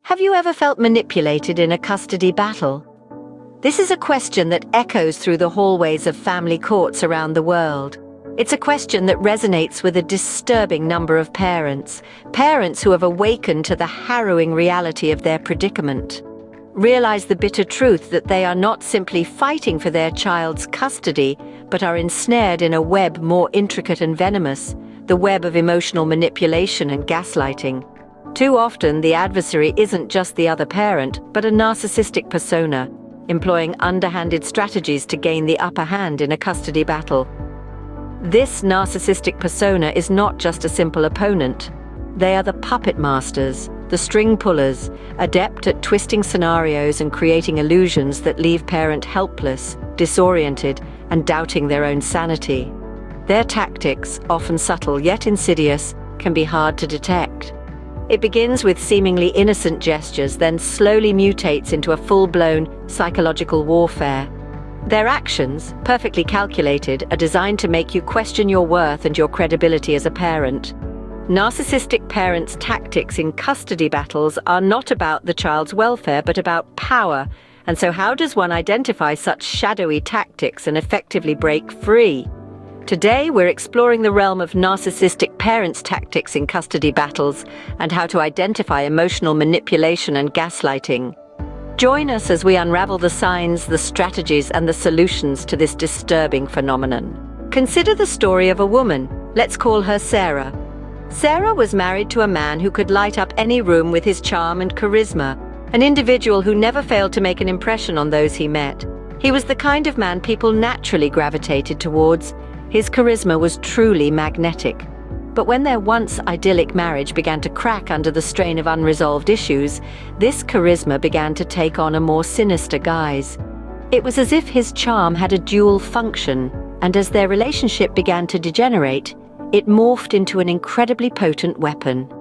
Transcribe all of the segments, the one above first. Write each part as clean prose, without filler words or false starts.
Have you ever felt manipulated in a custody battle? This is a question that echoes through the hallways of family courts around the world. It's a question that resonates with a disturbing number of parents who have awakened to the harrowing reality of their predicament. Realize the bitter truth that they are not simply fighting for their child's custody, but are ensnared in a web more intricate and venomous, the web of emotional manipulation and gaslighting. Too often, the adversary isn't just the other parent, but a narcissistic persona, employing underhanded strategies to gain the upper hand in a custody battle. This narcissistic persona is not just a simple opponent. They are the puppet masters, the string pullers, adept at twisting scenarios and creating illusions that leave parent helpless, disoriented, and doubting their own sanity. Their tactics, often subtle yet insidious, can be hard to detect. It begins with seemingly innocent gestures, then slowly mutates into a full-blown psychological warfare. Their actions, perfectly calculated, are designed to make you question your worth and your credibility as a parent. Narcissistic parents' tactics in custody battles are not about the child's welfare, but about power. And so how does one identify such shadowy tactics and effectively break free? Today, we're exploring the realm of narcissistic parents' tactics in custody battles and how to identify emotional manipulation and gaslighting. Join us as we unravel the signs, the strategies, and the solutions to this disturbing phenomenon. Consider the story of a woman. Let's call her Sarah. Sarah was married to a man who could light up any room with his charm and charisma, an individual who never failed to make an impression on those he met. He was the kind of man people naturally gravitated towards. His charisma was truly magnetic. But when their once idyllic marriage began to crack under the strain of unresolved issues, this charisma began to take on a more sinister guise. It was as if his charm had a dual function, and as their relationship began to degenerate, it morphed into an incredibly potent weapon.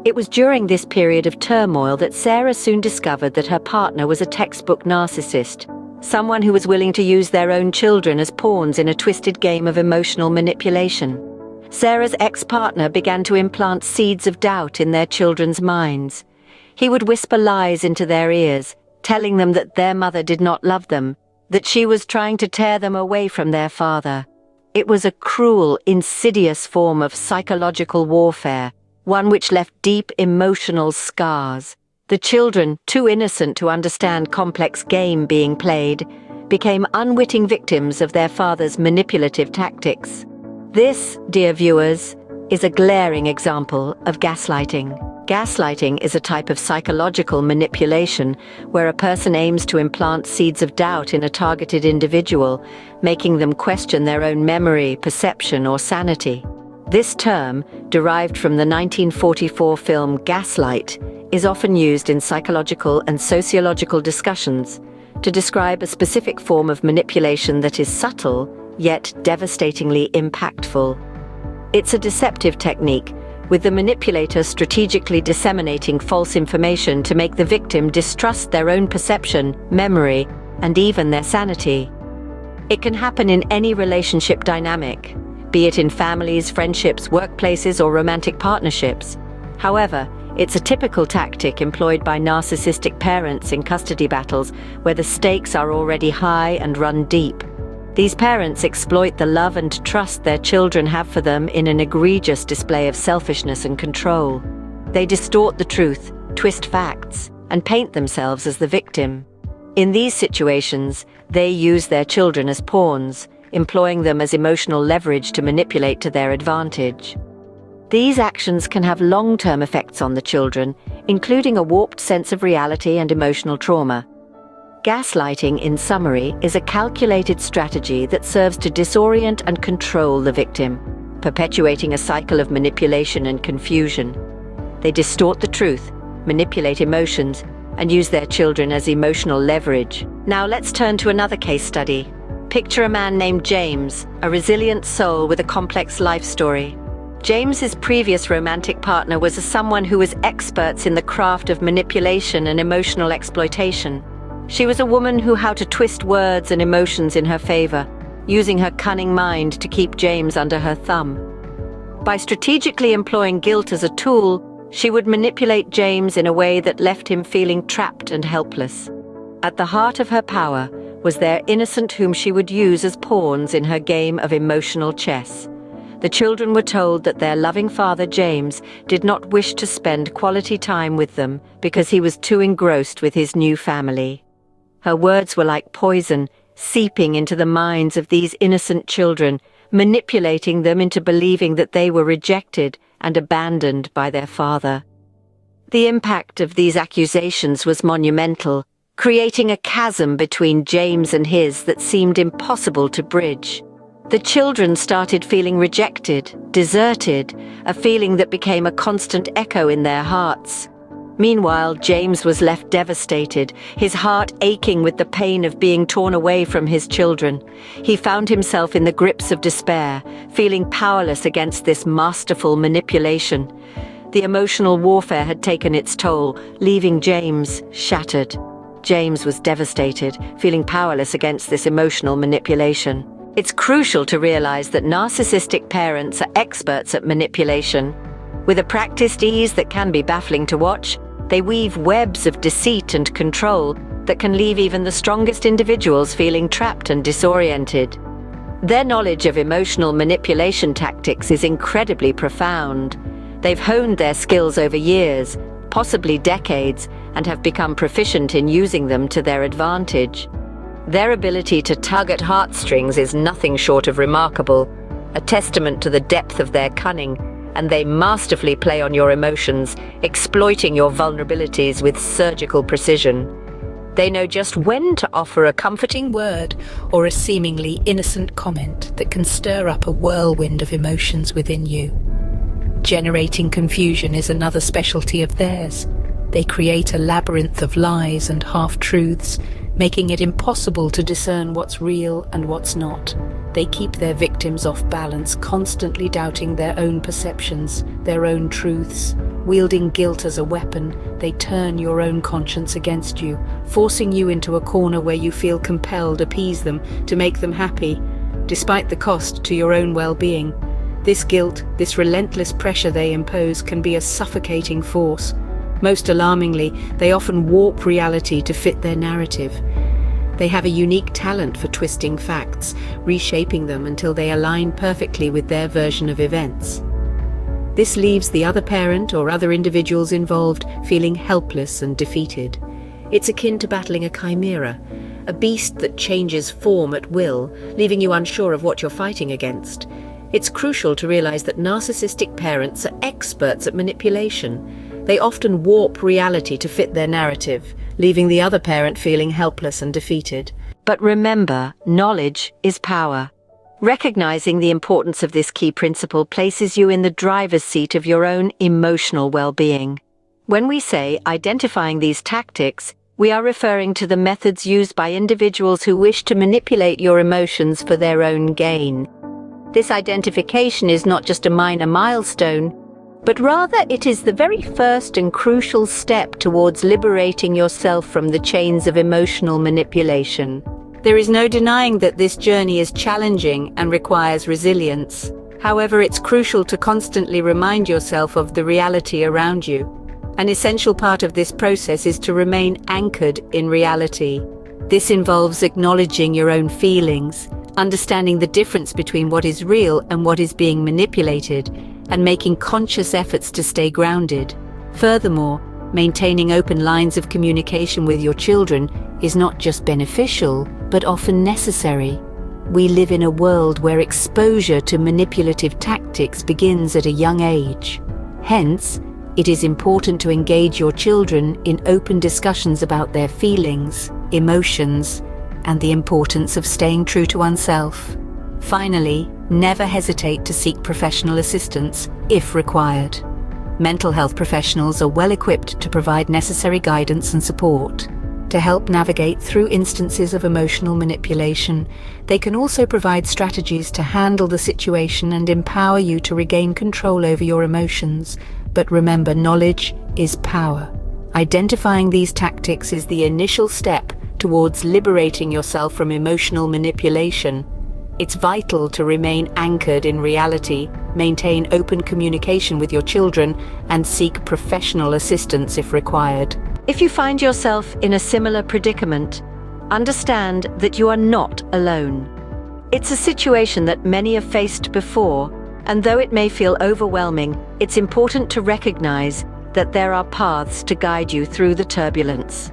It was during this period of turmoil that Sarah soon discovered that her partner was a textbook narcissist, someone who was willing to use their own children as pawns in a twisted game of emotional manipulation. Sarah's ex-partner began to implant seeds of doubt in their children's minds. He would whisper lies into their ears, telling them that their mother did not love them, that she was trying to tear them away from their father. It was a cruel, insidious form of psychological warfare, one which left deep emotional scars. The children, too innocent to understand complex game being played, became unwitting victims of their father's manipulative tactics. This, dear viewers, is a glaring example of gaslighting. Gaslighting is a type of psychological manipulation where a person aims to implant seeds of doubt in a targeted individual, making them question their own memory, perception, or sanity. This term, derived from the 1944 film Gaslight, is often used in psychological and sociological discussions to describe a specific form of manipulation that is subtle, yet devastatingly impactful. It's a deceptive technique, with the manipulator strategically disseminating false information to make the victim distrust their own perception, memory, and even their sanity. It can happen in any relationship dynamic, be it in families, friendships, workplaces, or romantic partnerships. However, it's a typical tactic employed by narcissistic parents in custody battles where the stakes are already high and run deep. These parents exploit the love and trust their children have for them in an egregious display of selfishness and control. They distort the truth, twist facts, and paint themselves as the victim. In these situations, they use their children as pawns, employing them as emotional leverage to manipulate to their advantage. These actions can have long-term effects on the children, including a warped sense of reality and emotional trauma. Gaslighting, in summary, is a calculated strategy that serves to disorient and control the victim, perpetuating a cycle of manipulation and confusion. They distort the truth, manipulate emotions, and use their children as emotional leverage. Now let's turn to another case study. Picture a man named James, a resilient soul with a complex life story. James's previous romantic partner was someone who was expert in the craft of manipulation and emotional exploitation. She was a woman who knew how to twist words and emotions in her favor, using her cunning mind to keep James under her thumb. By strategically employing guilt as a tool, She would manipulate James in a way that left him feeling trapped and helpless. At the heart of her power was their innocent whom she would use as pawns in her game of emotional chess. The children were told that their loving father, James, did not wish to spend quality time with them because he was too engrossed with his new family. Her words were like poison, seeping into the minds of these innocent children, manipulating them into believing that they were rejected and abandoned by their father. The impact of these accusations was monumental, creating a chasm between James and his that seemed impossible to bridge. The children started feeling rejected, deserted, a feeling that became a constant echo in their hearts. Meanwhile, James was left devastated, his heart aching with the pain of being torn away from his children. He found himself in the grips of despair, feeling powerless against this masterful manipulation. The emotional warfare had taken its toll, leaving James shattered. James was devastated, feeling powerless against this emotional manipulation. It's crucial to realize that narcissistic parents are experts at manipulation. With a practiced ease that can be baffling to watch, they weave webs of deceit and control that can leave even the strongest individuals feeling trapped and disoriented. Their knowledge of emotional manipulation tactics is incredibly profound. They've honed their skills over years, possibly decades, and have become proficient in using them to their advantage. Their ability to tug at heartstrings is nothing short of remarkable, a testament to the depth of their cunning, and they masterfully play on your emotions, exploiting your vulnerabilities with surgical precision. They know just when to offer a comforting word or a seemingly innocent comment that can stir up a whirlwind of emotions within you. Generating confusion is another specialty of theirs. They create a labyrinth of lies and half-truths, making it impossible to discern what's real and what's not. They keep their victims off balance, constantly doubting their own perceptions, their own truths. Wielding guilt as a weapon, they turn your own conscience against you, forcing you into a corner where you feel compelled to appease them, to make them happy, despite the cost to your own well-being. This guilt, this relentless pressure they impose can be a suffocating force. Most alarmingly, they often warp reality to fit their narrative. They have a unique talent for twisting facts, reshaping them until they align perfectly with their version of events. This leaves the other parent or other individuals involved feeling helpless and defeated. It's akin to battling a chimera, a beast that changes form at will, leaving you unsure of what you're fighting against. It's crucial to realize that narcissistic parents are experts at manipulation. They often warp reality to fit their narrative, leaving the other parent feeling helpless and defeated. But remember, knowledge is power. Recognizing the importance of this key principle places you in the driver's seat of your own emotional well-being. When we say identifying these tactics, we are referring to the methods used by individuals who wish to manipulate your emotions for their own gain. This identification is not just a minor milestone, but rather it is the very first and crucial step towards liberating yourself from the chains of emotional manipulation. There is no denying that this journey is challenging and requires resilience. However, it's crucial to constantly remind yourself of the reality around you. An essential part of this process is to remain anchored in reality. This involves acknowledging your own feelings, understanding the difference between what is real and what is being manipulated, and making conscious efforts to stay grounded. Furthermore, maintaining open lines of communication with your children is not just beneficial, but often necessary. We live in a world where exposure to manipulative tactics begins at a young age. Hence, it is important to engage your children in open discussions about their feelings, emotions, and the importance of staying true to oneself. Finally, never hesitate to seek professional assistance if required. Mental health professionals are well equipped to provide necessary guidance and support. To help navigate through instances of emotional manipulation, they can also provide strategies to handle the situation and empower you to regain control over your emotions. But remember, knowledge is power. Identifying these tactics is the initial step towards liberating yourself from emotional manipulation. It's vital to remain anchored in reality, maintain open communication with your children, and seek professional assistance if required. If you find yourself in a similar predicament, understand that you are not alone. It's a situation that many have faced before, and though it may feel overwhelming, it's important to recognize that there are paths to guide you through the turbulence.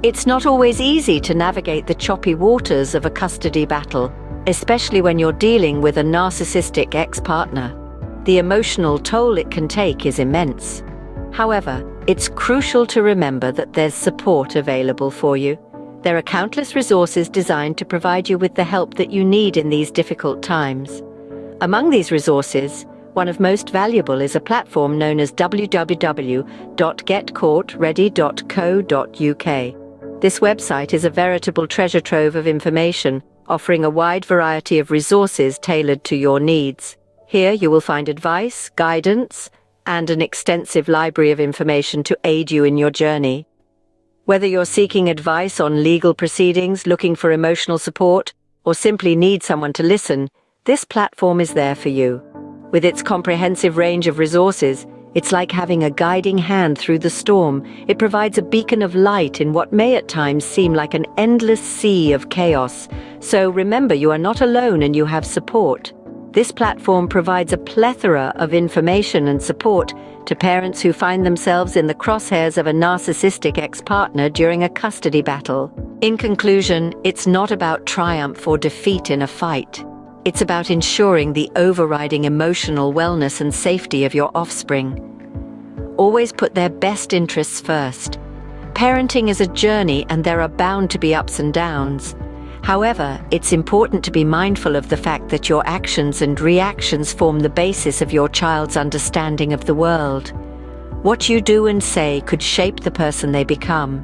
It's not always easy to navigate the choppy waters of a custody battle, especially when you're dealing with a narcissistic ex-partner. The emotional toll it can take is immense. However, it's crucial to remember that there's support available for you. There are countless resources designed to provide you with the help that you need in these difficult times. Among these resources, one of most valuable is a platform known as www.getcourtready.co.uk. This website is a veritable treasure trove of information, offering a wide variety of resources tailored to your needs. Here you will find advice, guidance, and an extensive library of information to aid you in your journey. Whether you're seeking advice on legal proceedings, looking for emotional support, or simply need someone to listen, this platform is there for you. With its comprehensive range of resources, it's like having a guiding hand through the storm. It provides a beacon of light in what may at times seem like an endless sea of chaos. So remember, you are not alone and you have support. This platform provides a plethora of information and support to parents who find themselves in the crosshairs of a narcissistic ex-partner during a custody battle. In conclusion, it's not about triumph or defeat in a fight. It's about ensuring the overriding emotional wellness and safety of your offspring. Always put their best interests first. Parenting is a journey and there are bound to be ups and downs. However, it's important to be mindful of the fact that your actions and reactions form the basis of your child's understanding of the world. What you do and say could shape the person they become.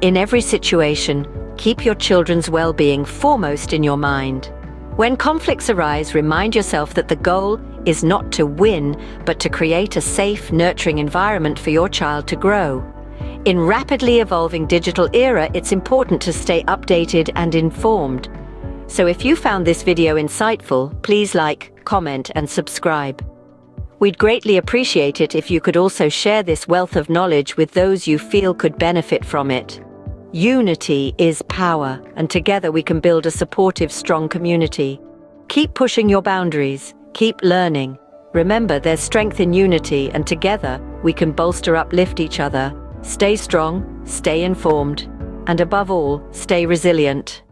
In every situation, keep your children's well-being foremost in your mind. When conflicts arise, remind yourself that the goal is not to win, but to create a safe, nurturing environment for your child to grow. In rapidly evolving digital era, it's important to stay updated and informed. So if you found this video insightful, please like, comment, and subscribe. We'd greatly appreciate it if you could also share this wealth of knowledge with those you feel could benefit from it. Unity is power, and together we can build a supportive, strong community. Keep pushing your boundaries, keep learning. Remember, there's strength in unity, and together we can uplift each other. Stay strong, stay informed, and above all, stay resilient.